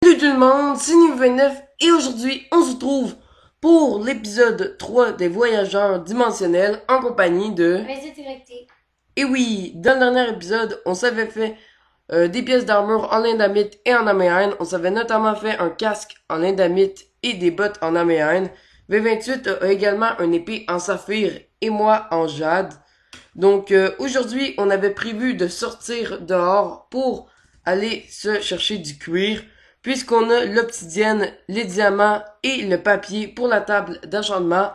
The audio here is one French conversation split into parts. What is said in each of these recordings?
Salut tout le monde, c'est Niveau29 et aujourd'hui on se retrouve pour l'épisode 3 des voyageurs dimensionnels en compagnie de... Et oui, dans le dernier épisode, on s'avait fait des pièces d'armure en lindamite et en améenne. On s'avait notamment fait un casque en lindamite et des bottes en améenne. V28 a également une épée en saphir et moi en jade. Donc aujourd'hui, on avait prévu de sortir dehors pour aller se chercher du cuir, puisqu'on a l'obsidienne, les diamants et le papier pour la table d'enchantement,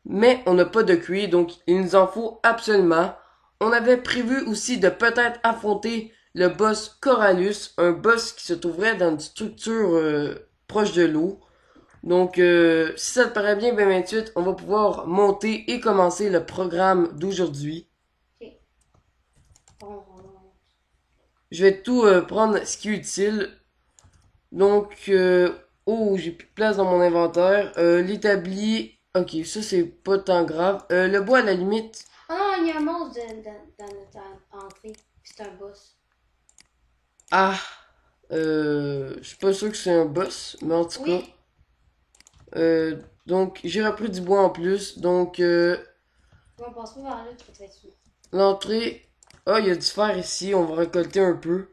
mais on n'a pas de cuir, donc il nous en faut absolument. On avait prévu aussi de peut-être affronter le boss Corallus, un boss qui se trouverait dans une structure proche de l'eau. Donc, si ça te paraît bien, B28, on va pouvoir monter et commencer le programme d'aujourd'hui. Je vais tout prendre ce qui est utile. Donc, oh, j'ai plus de place dans mon inventaire. L'établi, ok, ça c'est pas tant grave. Le bois à la limite. Oh non, il y a un monstre dans notre entrée. C'est un boss. Ah, je suis pas sûr que c'est un boss, mais en tout cas. Donc, j'ai repris du bois en plus. Donc, On passe pas par là, tu peux te faire tuer. l'entrée. Ah, il y a du fer ici, on va récolter un peu.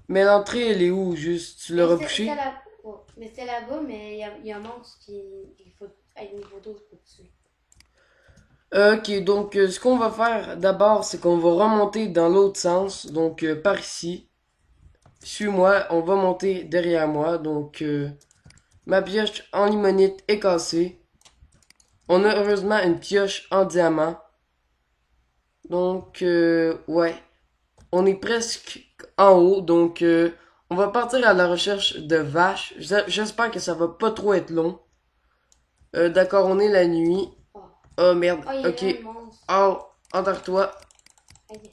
Mais l'entrée, elle est où, juste? Tu l'as repoussé? Mais c'était là-bas, mais il y a un monstre qui il faut être niveau 12 pour te tuer. Ok, donc ce qu'on va faire d'abord, c'est qu'on va remonter dans l'autre sens, donc par ici. Suis-moi, on va monter derrière moi, donc ma pioche en limonite est cassée. On a heureusement une pioche en diamant. Donc, ouais, on est presque en haut, donc on va partir à la recherche de vaches. J'espère que ça va pas trop être long. D'accord, on est la nuit. Oh, Oh merde, oh il y a ok. là un monstre. Oh, endors-toi. Aïe.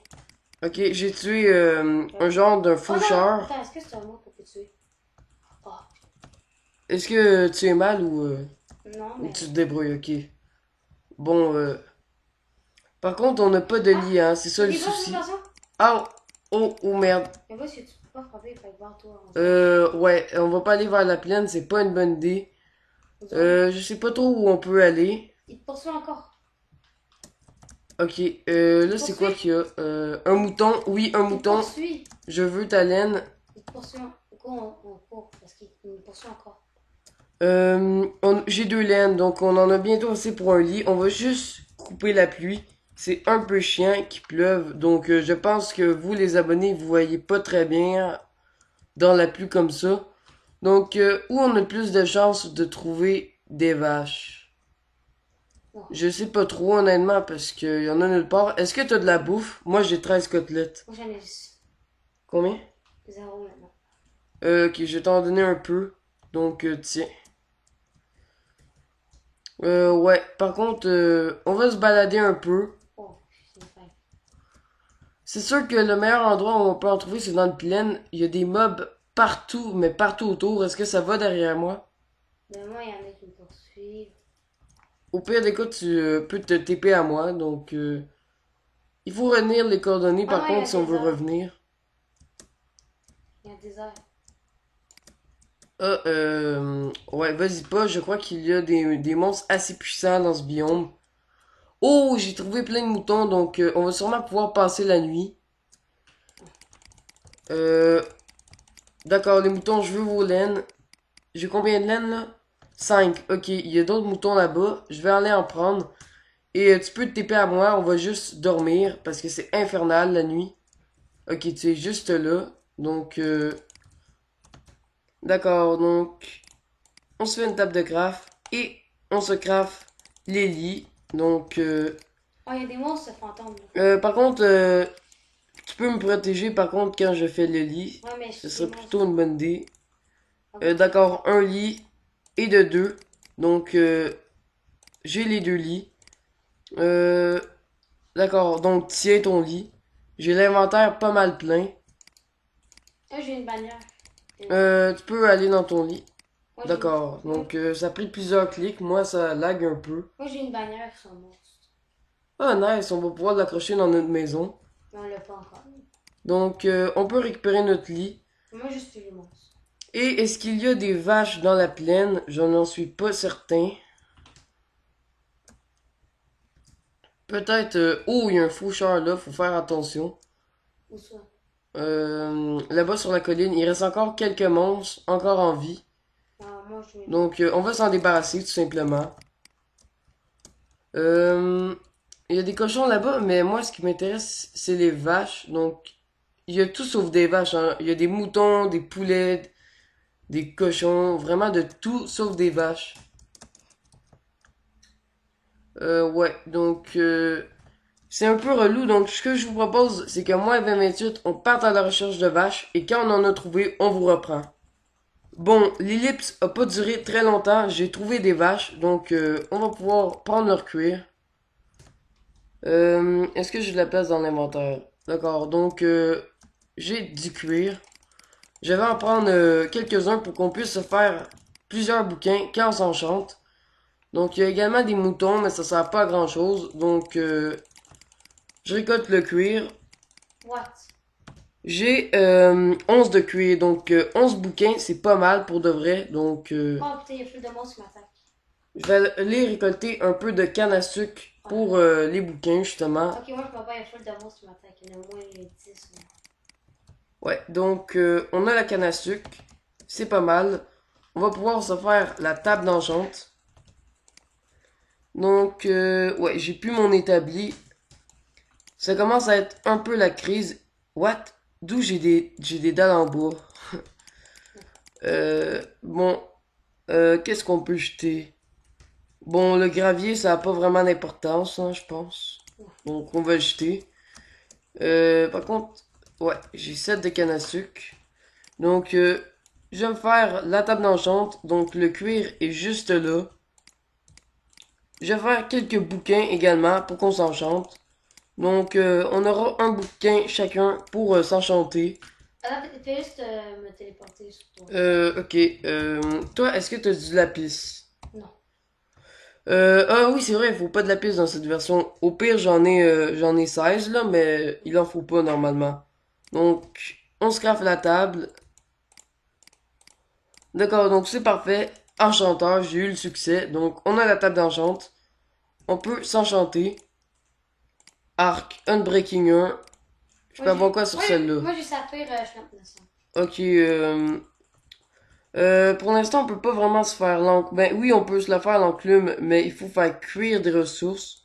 Ok, j'ai tué un genre d'un Oh non! faucheur. Attends, est-ce que c'est un monstre pour te tuer? Oh, Est-ce que tu es mal non, ou mais. tu te débrouilles, ok. Bon, par contre, on n'a pas de lit, hein, c'est ça le Des boss, souci. attention! Oh, oh, oh merde. Mais boss, tu peux pas frapper, fait que voir toi. Ouais, on va pas aller vers la plaine, c'est pas une bonne idée. Je sais pas trop où on peut aller. Il te poursuit encore. Ok, là c'est quoi qu'il y a? Un mouton, oui, un Il te mouton. poursuit. Je veux ta laine. Il te poursuit. Pourquoi on court? Parce qu'il me poursuit encore. J'ai deux laines, donc on en a bientôt assez pour un lit. On va juste couper la pluie. C'est un peu chiant qu'il pleuve, donc je pense que vous, les abonnés, vous voyez pas très bien dans la pluie comme ça. Donc, où on a plus de chances de trouver des vaches? Non. Je sais pas trop, honnêtement, parce qu'il y en a nulle part. Est-ce que t'as de la bouffe? Moi, j'ai 13 côtelettes. Moi j'en ai juste Combien? 0 maintenant. Ok, je vais t'en donner un peu. Donc, tiens. Ouais, par contre, on va se balader un peu. Oh, j'ai faim. C'est sûr que le meilleur endroit où on peut en trouver, c'est dans le plaine. Il y a des mobs partout, mais partout autour. Est-ce que ça va derrière moi? Mais moi, il y en a qui me poursuivent. Au pire des cas, tu peux te TP à moi. Donc, il faut retenir les coordonnées Ah par non, il y a contre si on veut des heures. revenir. Il y a des heures. Ah, ouais, vas-y pas. Je crois qu'il y a des monstres assez puissants dans ce biome. Oh, j'ai trouvé plein de moutons, donc on va sûrement pouvoir passer la nuit. Euh, d'accord, les moutons, je veux vos laines. J'ai combien de laines là? 5. Ok, il y a d'autres moutons là-bas. Je vais aller en prendre. Et tu peux te TP à moi, on va juste dormir parce que c'est infernal la nuit. Ok, tu es juste là. Donc, d'accord, donc on se fait une table de craft et on se craft les lits. Donc, Oh, il y a des monstres fantômes. par contre, tu peux me protéger par contre quand je fais le lit. Ouais, mais Ce c'est serait des plutôt monstres. une bonne idée. Ok. D'accord, un lit et de deux. Donc, j'ai les deux lits. Euh, d'accord, donc tiens ton lit. J'ai l'inventaire pas mal plein. Là, j'ai une bannière. Tu peux aller dans ton lit. Moi, j'ai une... D'accord, donc ça a pris plusieurs clics. Moi, ça lag un peu. Moi, j'ai une bannière sur le monstre. Ah, nice, on va pouvoir l'accrocher dans notre maison. Mais on l'a pas encore. Donc, on peut récupérer notre lit. Moi, juste tué les monstres. Et est-ce qu'il y a des vaches dans la plaine? Je n'en suis pas certain. Peut-être... oh, il y a un faucheur là, faut faire attention. Où ça? Là-bas sur la colline, il reste encore quelques monstres, encore en vie. Ah, moi, je... Donc, on va s'en débarrasser, tout simplement. Il y a des cochons là-bas, mais moi, ce qui m'intéresse, c'est les vaches. Donc, il y a tout sauf des vaches, hein. Il y a des moutons, des poulets, des cochons, vraiment de tout sauf des vaches. Ouais, donc, c'est un peu relou. Donc, ce que je vous propose, c'est que moi et 2028, on parte à la recherche de vaches, et quand on en a trouvé, on vous reprend. Bon, l'ellipse a pas duré très longtemps, j'ai trouvé des vaches, donc on va pouvoir prendre leur cuir. Est-ce que j'ai de la place dans l'inventaire? D'accord, donc j'ai du cuir. Je vais en prendre quelques-uns pour qu'on puisse se faire plusieurs bouquins quand on s'enchante. Donc il y a également des moutons, mais ça sert pas à grand chose. Donc je récolte le cuir. What? J'ai 11 de cuir, donc 11 bouquins, c'est pas mal pour de vrai. Donc Oh putain, il y a plus de monstres qui m'attaquent. je vais aller récolter un peu de canne à sucre pour les bouquins, justement. Ok, moi je peux pas, il y a plus de monstres qui m'attaquent. Il y en a au moins 10. Là. Ouais, donc on a la canne à sucre, c'est pas mal. On va pouvoir se faire la table d'enchante. Donc, ouais, j'ai plus mon établi. Ça commence à être un peu la crise. What? D'où j'ai des dalles en bois. Bon, qu'est-ce qu'on peut jeter? Bon, le gravier, ça a pas vraiment d'importance, hein, je pense. Donc, on va le jeter. Par contre, ouais, j'ai 7 de canne à sucre. Donc, je vais me faire la table d'enchante. Donc, le cuir est juste là. Je vais faire quelques bouquins également pour qu'on s'enchante. Donc, on aura un bouquin chacun pour s'enchanter. Alors, fais juste me téléporter sur toi. Ok. Toi, est-ce que t'as du lapis? Non. Ah oui, c'est vrai, il faut pas de lapis dans cette version. Au pire, j'en ai 16 là, mais il en faut pas normalement. Donc, on se craft la table. D'accord, donc c'est parfait. Enchanteur, j'ai eu le succès. Donc, on a la table d'enchante. On peut s'enchanter. Arc, Unbreaking 1. Je peux avoir quoi sur celle-là? Moi, j'ai Saphir, je suis innocent. Ok, pour l'instant, on peut pas vraiment se faire l'enclume. Ben oui, on peut se la faire l'enclume, mais il faut faire cuire des ressources.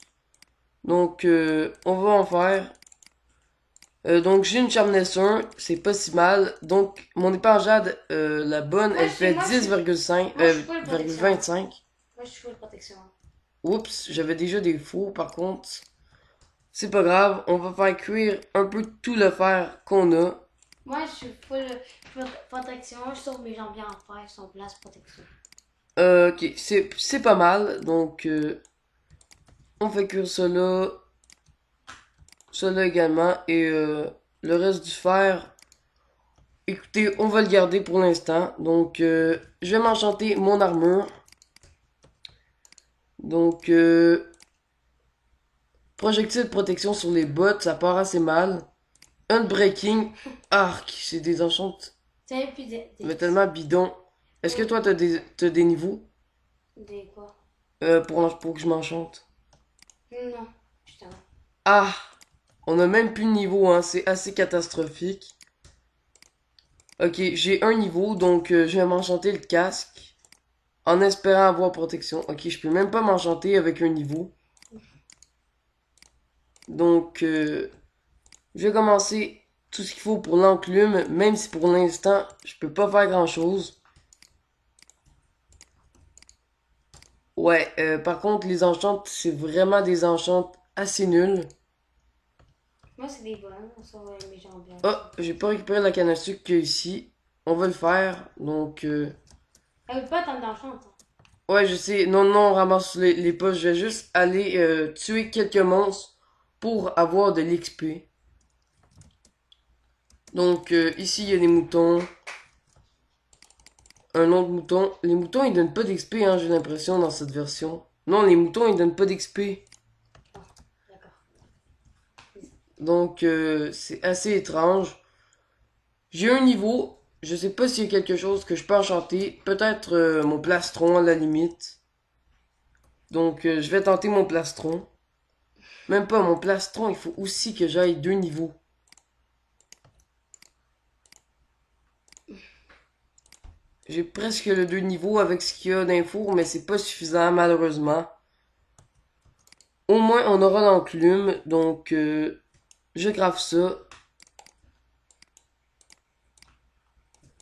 Donc, on va en faire. Donc, j'ai une Sharpness 1, c'est pas si mal. Donc, mon épée jade, la bonne, elle fait 10,5, 25. Moi, je suis full protection. Oups, j'avais déjà des faux, par contre. C'est pas grave, on va faire cuire un peu tout le fer qu'on a. Moi, je suis full protection, je sauve mes jambes bien en fer, ils sont place protection. Ok, c'est pas mal. Donc, on fait cuire cela. Cela également. Et le reste du fer. Écoutez, on va le garder pour l'instant. Donc, je vais m'enchanter mon armure. Donc, projectile de protection sur les bottes, ça part assez mal. Unbreaking, arc, c'est des enchantes. Mais tellement bidon. Est-ce que toi, t'as des niveaux? Des quoi? Pour que je m'enchante. Non, putain. Ah! On a même plus de niveau, hein. C'est assez catastrophique. Ok, j'ai un niveau, donc je vais m'enchanter le casque. En espérant avoir protection. Ok, je peux même pas m'enchanter avec un niveau. Donc, je vais commencer tout ce qu'il faut pour l'enclume, même si pour l'instant, je peux pas faire grand chose. Ouais, par contre, les enchantes, c'est vraiment des enchantes assez nulles. Moi, c'est des bonnes, on sauve mes jambes bien. Oh, j'ai pas récupéré la canne à sucre qu'il y a ici. On va le faire, donc... Elle veut pas tant d'enchante. Ouais, je sais. Non, non, on ramasse les poches. Je vais juste aller tuer quelques monstres pour avoir de l'XP. Donc, ici, il y a des moutons. Un autre mouton. Les moutons, ils donnent pas d'XP, hein, j'ai l'impression, dans cette version. Non, les moutons, ils donnent pas d'XP. Ah, d'accord. Donc, c'est assez étrange. J'ai un niveau. je sais pas s'il y a quelque chose que je peux enchanter. Peut-être mon plastron à la limite. Donc je vais tenter mon plastron. Même pas mon plastron, il faut aussi que j'aille 2 niveaux. J'ai presque le 2 niveaux avec ce qu'il y a d'infos, mais c'est pas suffisant malheureusement. Au moins on aura l'enclume, donc je grave ça.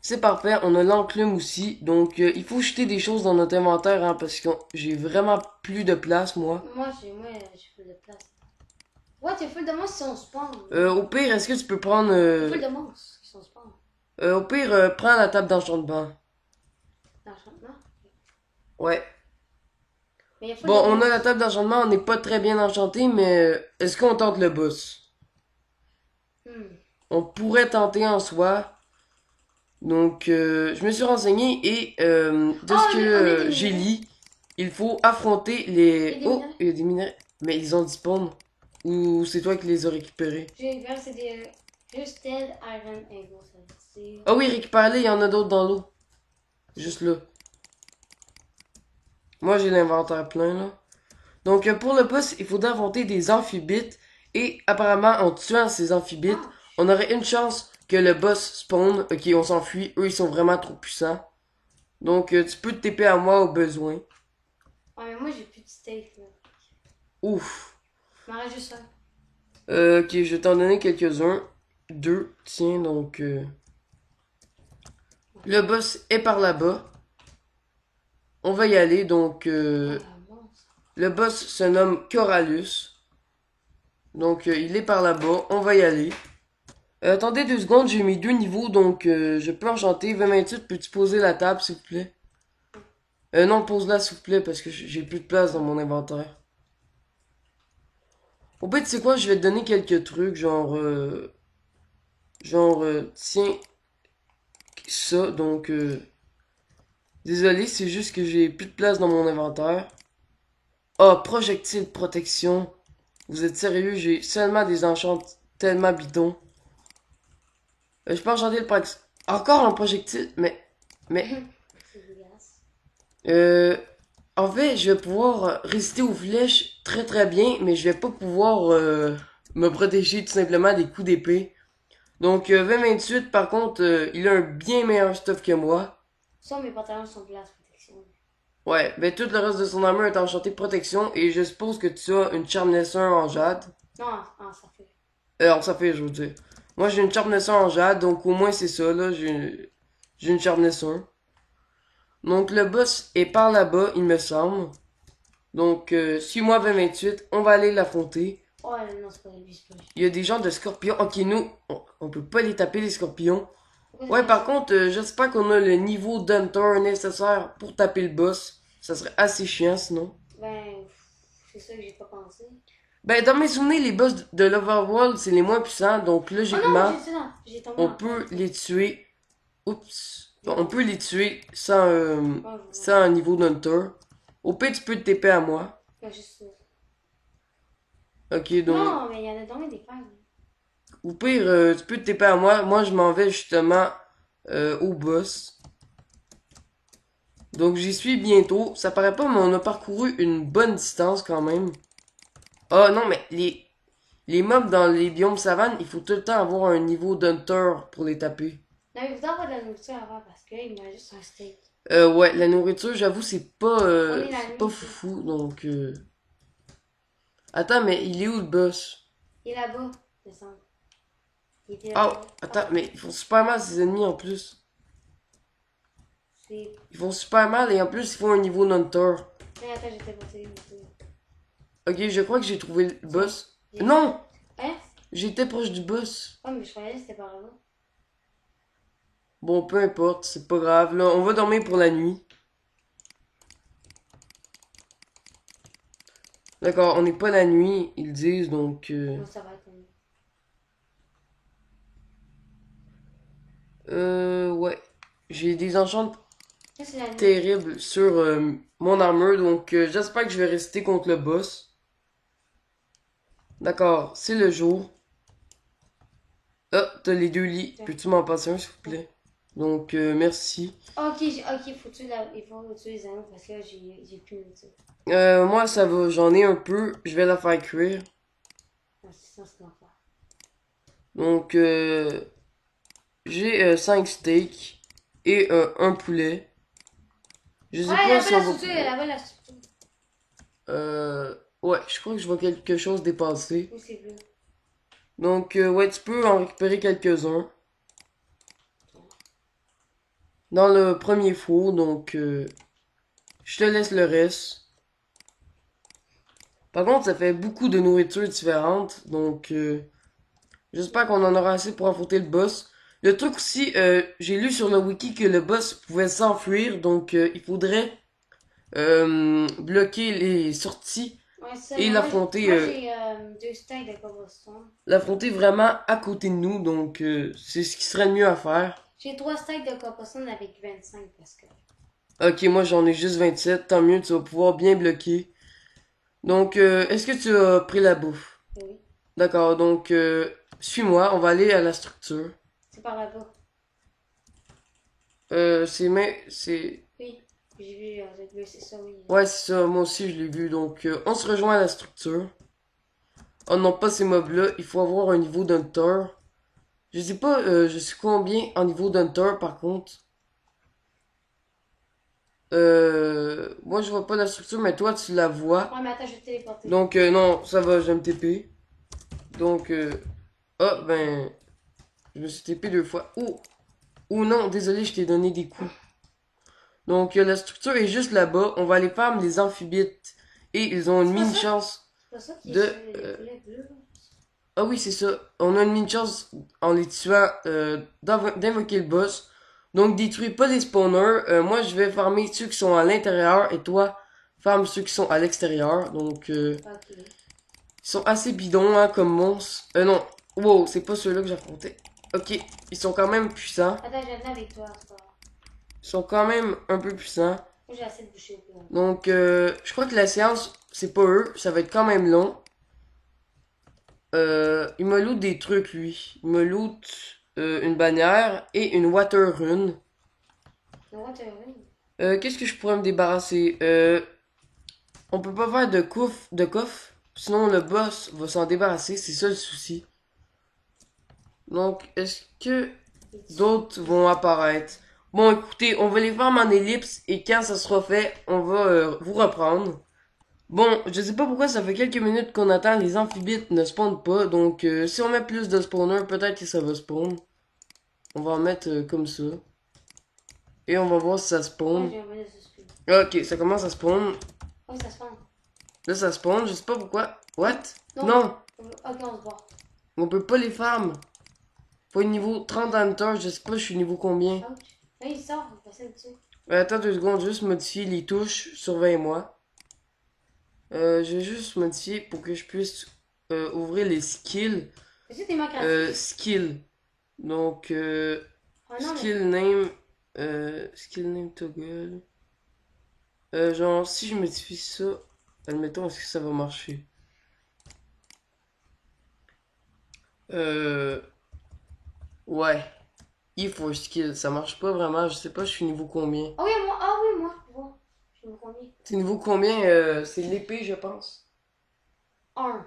C'est parfait, on a l'enclume aussi, donc il faut jeter des choses dans notre inventaire, hein, parce que j'ai vraiment plus de place, moi. Moi, j'ai full de place. Ouais, t'es full de monstres si on spawn. Au pire, est-ce que tu peux prendre... Full de monstres qui sont spawn. au pire, prends la table d'enchantement. L'enchantement? Ouais. Mais Bon, on a la table d'enchantement, on n'est pas très bien enchanté, mais est-ce qu'on tente le boss? On pourrait tenter en soi. Donc, je me suis renseigné et de ce que j'ai lu, il faut affronter les... Oh, il y a des minerais. Mais ils ont dispawn. Ou c'est toi qui les as récupérés? J'ai récupéré, c'est des Rusted Iron Eagles. Ah oui, récupère-les, il y en a d'autres dans l'eau. Juste là. Moi, j'ai l'inventaire plein, là. Donc, pour le boss, il faudra affronter des amphibites. Et apparemment, en tuant ces amphibites, on aurait une chance que le boss spawn. Ok, on s'enfuit. Eux, ils sont vraiment trop puissants. Donc, tu peux te TP à moi au besoin. Ouais, mais moi, j'ai plus de steak, là. Ouf. Il m'en reste juste ça. Ok, je vais t'en donner quelques-uns. 2, tiens, donc... Le boss est par là-bas. On va y aller, donc... le boss se nomme Corallus. Donc, il est par là-bas. On va y aller. Attendez 2 secondes, j'ai mis 2 niveaux, donc je peux enchanter. 2028, peux-tu poser la table, s'il vous plaît? Non, pose-la, s'il vous plaît, parce que j'ai plus de place dans mon inventaire. Au pire, tu sais quoi, je vais te donner quelques trucs, genre... tiens... Ça, donc... désolé, c'est juste que j'ai plus de place dans mon inventaire. Ah, projectile protection. Vous êtes sérieux? J'ai seulement des enchants tellement bidons. Je peux enchanter le projectile. Encore un projectile? Mais... en fait, je vais pouvoir résister aux flèches très très bien, mais je vais pas pouvoir me protéger tout simplement des coups d'épée. Donc 2028, par contre, il a un bien meilleur stuff que moi. Ça, mes pantalons sont glace protection. Ouais, ben tout le reste de son armure est enchanté protection, et je suppose que tu as une Charmnesser en jade. Non, en saphir. En saphir, je veux dire. Moi j'ai une Charmnesser en jade, donc au moins c'est ça, là, j'ai une Charmnesser. Donc le boss est par là-bas, il me semble. Donc, suis-moi 2028, on va aller l'affronter. Oh non, c'est pas lui, c'est pas lui. Il y a des gens de scorpions. Ok, nous, on peut pas les taper, les scorpions. Ouais, par contre, j'espère qu'on a le niveau d'Hunter nécessaire pour taper le boss. Ça serait assez chiant, sinon. Ben, c'est ça que j'ai pas pensé. Ben, dans mes souvenirs, les boss de l'Overworld, c'est les moins puissants. Donc, logiquement, on peut les tuer. Oups. Bon, on peut les tuer sans un niveau d'Hunter. Au pire, tu peux te TP à moi. Ben, juste ça. Ok, donc... Non, mais il y en a dans des failles. Au pire, tu peux te TP à moi. Moi, je m'en vais justement au boss. Donc, j'y suis bientôt. Ça paraît pas, mais on a parcouru une bonne distance quand même. Ah non, mais les mobs dans les biomes savanes, il faut tout le temps avoir un niveau d'hunter pour les taper. Non, mais vous avoir de la nourriture avant parce que là, il me reste juste un steak. Ouais, la nourriture, j'avoue, c'est pas foufou, donc... Attends, mais il est où le boss? Il est là-bas, descend. Oh, attends, mais ils font super mal ces ennemis en plus. Ils font super mal et en plus ils font un niveau d'hunter. Mais attends, j'étais passé. Ok, je crois que j'ai trouvé le boss. Non! Hein? J'étais proche du boss. Oh, mais je croyais que c'était par là. Bon, peu importe, c'est pas grave. Là, on va dormir pour la nuit. D'accord, on n'est pas la nuit, ils disent, donc... Non, ça va être la nuit. Ouais. J'ai des enchants terribles sur mon armure, donc j'espère que je vais rester contre le boss. D'accord, c'est le jour. Ah, t'as les 2 lits. Peux-tu m'en passer un, s'il vous plaît? Donc, merci. Ok, il faut tuer les animaux parce que là, j'ai plus de nourriture. Moi, ça va. J'en ai un peu. Je vais la faire cuire. Ah, c'est ça ce qu'on va faire. Donc, j'ai 5 steaks et un poulet. Je sais pas si on va... Là-bas, la structure. Ouais, je crois que je vois quelque chose dépasser. Oui, c'est bleu. Donc, ouais, tu peux en récupérer quelques-uns. Dans le premier four, donc, je te laisse le reste. Par contre, ça fait beaucoup de nourriture différente, donc, j'espère qu'on en aura assez pour affronter le boss. Le truc aussi, j'ai lu sur le wiki que le boss pouvait s'enfuir, donc il faudrait bloquer les sorties Ouais, ça, et l'affronter. Moi, j'ai 2 steaks de cobblestone. L'affronter vraiment à côté de nous, donc c'est ce qui serait le mieux à faire. J'ai 3 steaks de cobblestone avec 25 parce que. Ok, moi j'en ai juste 27, tant mieux, tu vas pouvoir bien bloquer. Donc, est-ce que tu as pris la bouffe? Oui. D'accord, donc suis-moi, on va aller à la structure. C'est par là-bas. C'est... Oui, j'ai vu, c'est ça, oui. Ouais, c'est ça, moi aussi je l'ai vu, donc on se rejoint à la structure. Oh non, pas ces mobs-là, il faut avoir un niveau d'hunter. Je sais pas, je sais combien en niveau d'hunter par contre. Moi je vois pas la structure, mais toi tu la vois. Ouais, mais attends, je vais te téléporter. Donc non, ça va, je vais me TP. Donc, oh ben, je me suis TP 2 fois. Oh non, désolé, je t'ai donné des coups. Donc la structure est juste là-bas. On va aller farm les amphibites. Et ils ont une mini-chance C'est pas ça qui de... est le poulet bleu, là? Ah oui, c'est ça. On a une mini-chance en les tuant d'invoquer le boss. Donc détruis pas les spawners. Moi je vais farmer ceux qui sont à l'intérieur. Et toi, farme ceux qui sont à l'extérieur. Donc Ok. ils sont assez bidons hein, comme monstres. Non. Wow, c'est pas ceux-là que j'affrontais. Ok, ils sont quand même puissants. Attends, je viens avec toi, c'est pas grave. Ils sont quand même un peu puissants. Moi, j'ai assez de boucher au plat. Donc, je crois que la séance, c'est pas eux. Ça va être quand même long. Il me loot des trucs, lui. Il me loot une bannière et une water rune. Qu'est-ce que je pourrais me débarrasser? On peut pas faire de coffre. Sinon, le boss va s'en débarrasser. C'est ça le souci. Donc, est-ce que d'autres vont apparaître? Bon, écoutez, on va les faire en ellipse. Et quand ça sera fait, on va vous reprendre. Bon, je sais pas pourquoi ça fait quelques minutes qu'on attend, les amphibites ne spawnent pas, donc si on met plus de spawners, peut-être que ça va spawn. On va en mettre comme ça. Et on va voir si ça spawn. Ok, ça commence à spawn. Oui, ça spawn. Là, ça spawn, je sais pas pourquoi. What? Non! Ok, on se voit. On peut pas les farm. Faut être niveau 30 hunter, je sais pas, je suis niveau combien. Oui, il sort, on va passer dessus. Attends 2 secondes, juste modifier les touches, surveille-moi. Je vais juste modifier pour que je puisse ouvrir les skills. Skill. Donc, skill name toggle. Genre, si je modifie ça, admettons, est-ce que ça va marcher? Ouais. E for skill, ça marche pas vraiment, je sais pas, je suis niveau combien. Ah oui, moi, je suis niveau combien? C'est niveau combien? C'est l'épée, je pense. 1.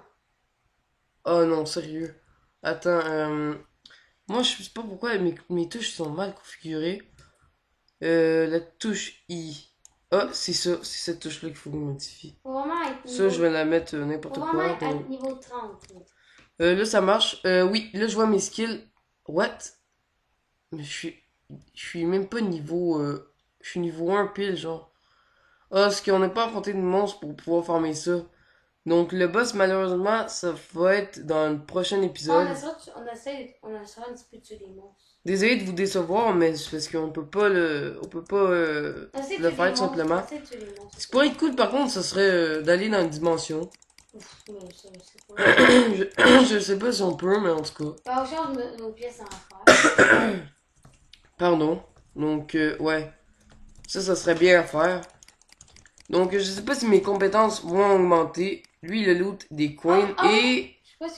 Oh non, sérieux. Attends, moi je sais pas pourquoi mes touches sont mal configurées. La touche I. Ah, c'est ça, c'est cette touche-là qu'il faut que je modifie. Faut vraiment être niveau... Ça, je vais la mettre n'importe quoi. Faut vraiment être niveau 30. Là, ça marche. Oui, là, je vois mes skills. What? Mais je suis même pas niveau... je suis niveau 1 pile, genre. Ah, ce qu'on n'a pas affronté de monstre pour pouvoir farmer ça. Donc, le boss, malheureusement, ça va être dans le prochain épisode. On essaie un petit peu de tuer des monstres. Désolé de vous décevoir, mais c'est parce qu'on peut pas le faire tout simplement. Ce qui pourrait être cool, par contre, ce serait d'aller dans une dimension. Je sais pas si on peut, mais en tout cas. On change nos pièces en fer. Pardon. Donc, ouais. Ça serait bien à faire. Donc, je sais pas si mes compétences vont augmenter. Lui, le loot des coins et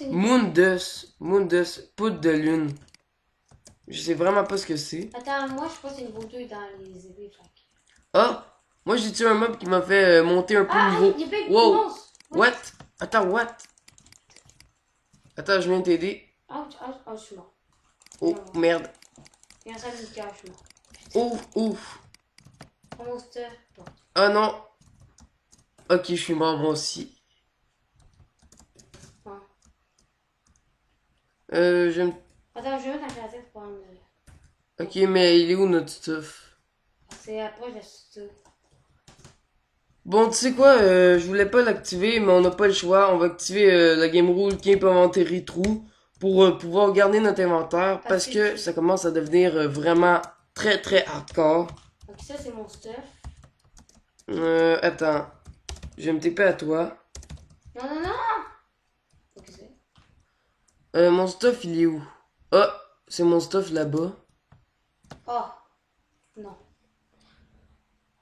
Mundus, poudre de lune. Je sais vraiment pas ce que c'est. Attends, moi, je pense que c'est niveau 2 dans les épées. Ah! Moi, j'ai tué un mob qui m'a fait monter un peu le niveau. Il y a pas de Wow! monstre. What? Attends, what? Attends, je viens t'aider. Je suis mort. Oh, merde. Il y a un seul qui je suis mort. Ouf, ouf. Prends mon stuff. Ah non. Ok, je suis mort moi aussi. Je me... Attends, je vais mettre un créatif pour prendre. Ok, mais il est où notre stuff? C'est après, je stuff. Bon, tu sais quoi, je voulais pas l'activer, mais on n'a pas le choix. On va activer la game rule qui peut inventer trou pour pouvoir garder notre inventaire parce que ça commence à devenir vraiment très très hardcore. Ok, ça c'est mon stuff. Attends. Je vais me TP à toi. Non, non, non! Ok, c'est. Mon stuff, il est où? Ah, c'est mon stuff là-bas. Oh, non.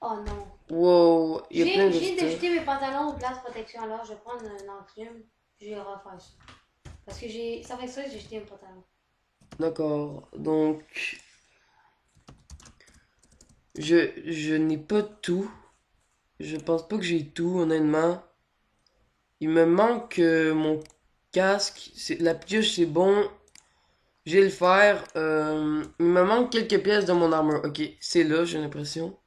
Oh non. Wow, il y a plein de Je viens stuff. d'ajouter mes pantalons aux places protection, alors je vais prendre un enclume, je vais refaire ça. Parce que ça fait ça que j'ai jeté mes pantalons. D'accord, donc... Je n'ai pas tout. Je pense pas que j'ai tout, honnêtement. Il me manque mon casque. La pioche, c'est bon. J'ai le fer. Il me manque quelques pièces de mon armure. Ok, c'est là, j'ai l'impression.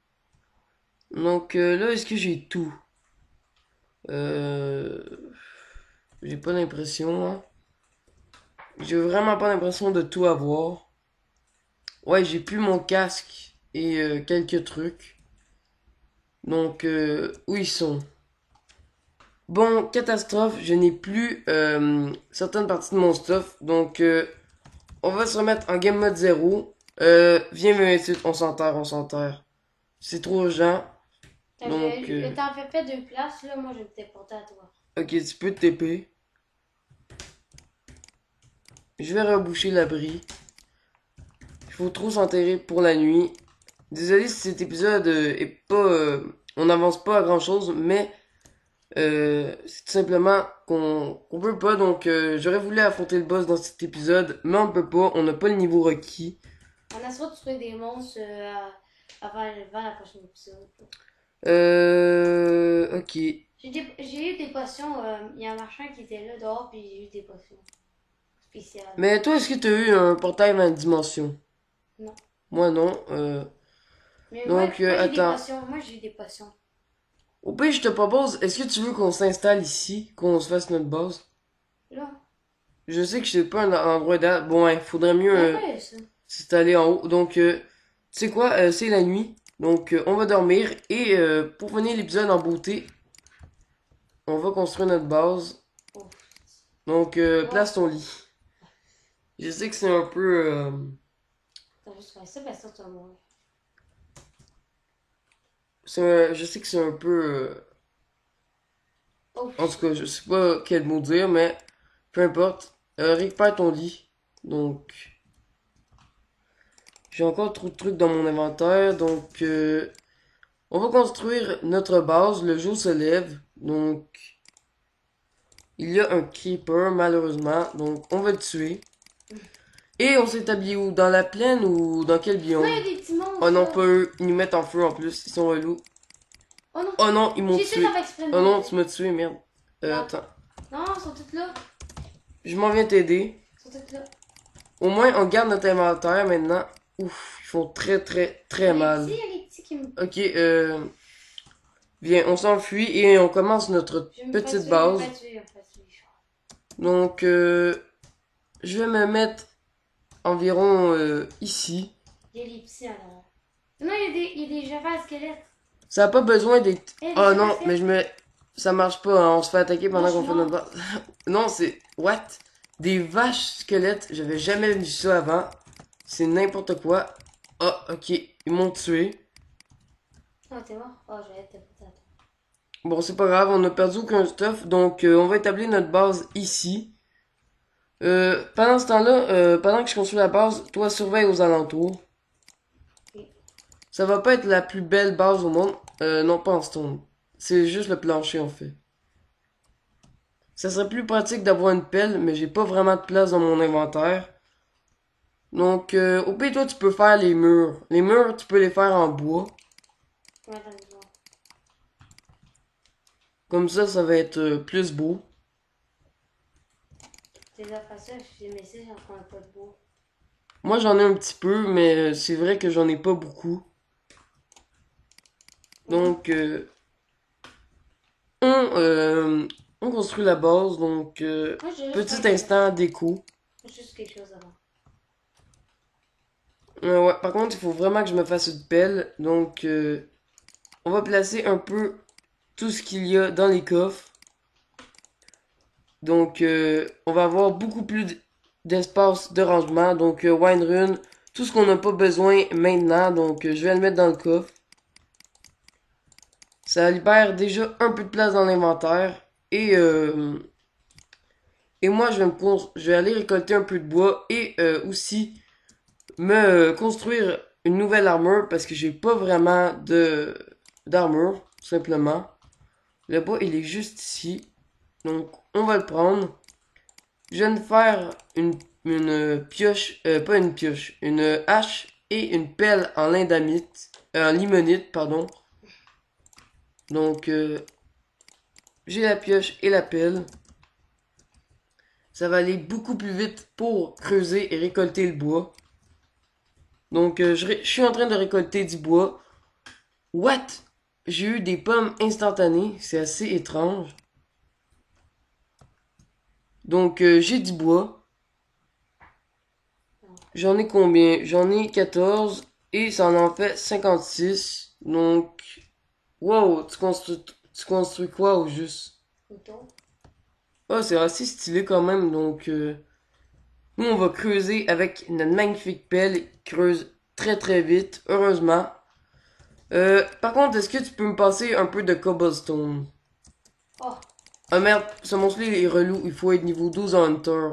Donc là, est-ce que j'ai tout? J'ai pas l'impression, hein. J'ai vraiment pas l'impression de tout avoir. Ouais, j'ai plus mon casque et quelques trucs. Donc, où ils sont? Bon, catastrophe, je n'ai plus certaines parties de mon stuff. Donc, on va se remettre en game mode 0. Viens me mettre, on s'enterre, on s'enterre. C'est trop urgent. Donc, t'en fais pas deux places, là, moi je vais te téléporter à toi. Ok, tu peux te TP. Je vais reboucher l'abri. Il faut trop s'enterrer pour la nuit. Désolé si cet épisode est pas... on n'avance pas à grand chose, mais c'est tout simplement qu'on peut pas. Donc j'aurais voulu affronter le boss dans cet épisode, mais on peut pas. On n'a pas le niveau requis. On a soit trouver des monstres avant la prochaine épisode. Ok. J'ai eu des potions. Il y a un marchand qui était là dehors, puis j'ai eu des potions spéciales. Mais toi, est-ce que tu as eu un portail dans la dimension? Non. Moi, non. Mais donc, moi j'ai des attends. potions. Moi, j'ai eu des potions. Au pire, je te propose, est-ce que tu veux qu'on s'installe ici, qu'on se fasse notre base? Là. Je sais que c'est pas un endroit idéal. Bon, ouais, faudrait mieux s'installer en haut. Donc, tu sais quoi, c'est la nuit. Donc, on va dormir. Et pour finir l'épisode en beauté, on va construire notre base. Donc, place ton lit. Je sais que c'est un peu... T'as juste fait ça, ben ça, tu vas mourir. Je sais que c'est un peu... En tout cas, je sais pas quel mot dire, mais peu importe. Récupère ton lit. Donc, j'ai encore trop de trucs dans mon inventaire. Donc, on va construire notre base. Le jour se lève. Donc, il y a un creeper, malheureusement. Donc, on va le tuer. Et on s'établit où? Dans la plaine ou dans quel biome? Ouais, il y a des petits monstres. Oh non, pas eux. Ils nous mettent en feu en plus. Ils sont relous. Oh non. Oh non, ils m'ont tué. Oh non, tu m'as tué, merde. Attends. Non, ils sont tous là. Je m'en viens t'aider. Ils sont tous là. Au moins, on garde notre inventaire maintenant. Ouf, ils font très très très mal. Il y a les petits qui me... Ok, viens, on s'enfuit et on commence notre petite base. Donc, je vais me mettre environ ici. Il y a les petits alors. Non, il y a des java squelettes. Ça n'a pas besoin d'être... Oh non, mais ça marche pas, hein. On se fait attaquer pendant qu'on fait notre base. Non, c'est... What? Des vaches squelettes, j'avais jamais vu ça avant. C'est n'importe quoi. Oh, ok, ils m'ont tué. Oh, t'es mort? Oh, j'allais te péter. Bon, c'est pas grave, on a perdu aucun stuff, donc on va établir notre base ici. Pendant ce temps-là, pendant que je construis la base, toi surveille aux alentours. Okay. Ça va pas être la plus belle base au monde. Non, pas en stone. C'est juste le plancher en fait. Ça serait plus pratique d'avoir une pelle, mais j'ai pas vraiment de place dans mon inventaire. Donc, au pire, toi, tu peux faire les murs. Les murs, tu peux les faire en bois. Ouais, dans le bois. Comme ça va être plus beau. Tu as fait ça, mais ça, j'en prends pas de bois. Moi, j'en ai un petit peu, mais c'est vrai que j'en ai pas beaucoup. Donc, on construit la base. Donc, petit instant déco. Juste quelque chose avant. Ouais, par contre, il faut vraiment que je me fasse une pelle. Donc, on va placer un peu tout ce qu'il y a dans les coffres. Donc, on va avoir beaucoup plus d'espace de rangement. Donc, wine rune, tout ce qu'on n'a pas besoin maintenant. Donc, je vais le mettre dans le coffre. Ça libère déjà un peu de place dans l'inventaire. Et moi, je vais aller récolter un peu de bois. Et aussi me construire une nouvelle armure. Parce que j'ai pas vraiment d'armure, tout simplement. Le bois, il est juste ici. Donc, on va le prendre. Je viens de faire une pioche, pas une pioche, une hache et une pelle en lindamite, en limonite, pardon. Donc, j'ai la pioche et la pelle. Ça va aller beaucoup plus vite pour creuser et récolter le bois. Donc, je suis en train de récolter du bois. What? J'ai eu des pommes instantanées. C'est assez étrange. Donc, j'ai du bois. J'en ai combien? J'en ai 14 et ça en fait 56. Donc, wow, tu construis quoi au juste? Oh, c'est assez stylé quand même. Donc, nous, on va creuser avec notre magnifique pelle. Creuse très très vite, heureusement. Par contre, est-ce que tu peux me passer un peu de cobblestone? Oh. Ah merde, ce monstre-là est relou. Il faut être niveau 12 en Hunter.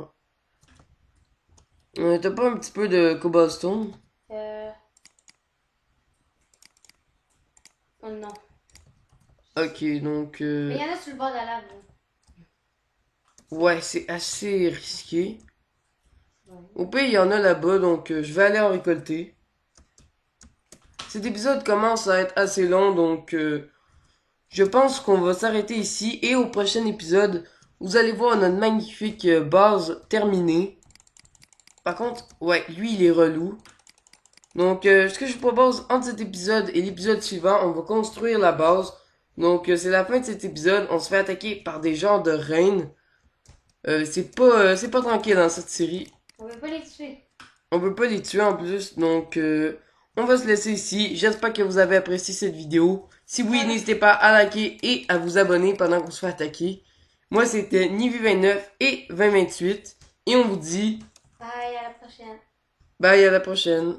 T'as pas un petit peu de cobblestone? Oh non. Ok, donc... Mais il y en a sur le bord de la lave. Ouais, c'est assez risqué. Ouais. Au pire, il y en a là-bas, donc je vais aller en récolter. Cet épisode commence à être assez long, donc je pense qu'on va s'arrêter ici. Et au prochain épisode, vous allez voir notre magnifique base terminée. Par contre, ouais, lui, il est relou. Donc, ce que je vous propose entre cet épisode et l'épisode suivant, on va construire la base. Donc, c'est la fin de cet épisode. On se fait attaquer par des genres de reines. C'est pas tranquille dans cette série. On veut pas les tuer. On peut pas les tuer en plus, donc on va se laisser ici. J'espère que vous avez apprécié cette vidéo. Si oui, n'hésitez pas à liker et à vous abonner pendant qu'on se fait attaquer. Moi, c'était Nivu29 et 2028. Et on vous dit... Bye, à la prochaine. Bye, à la prochaine.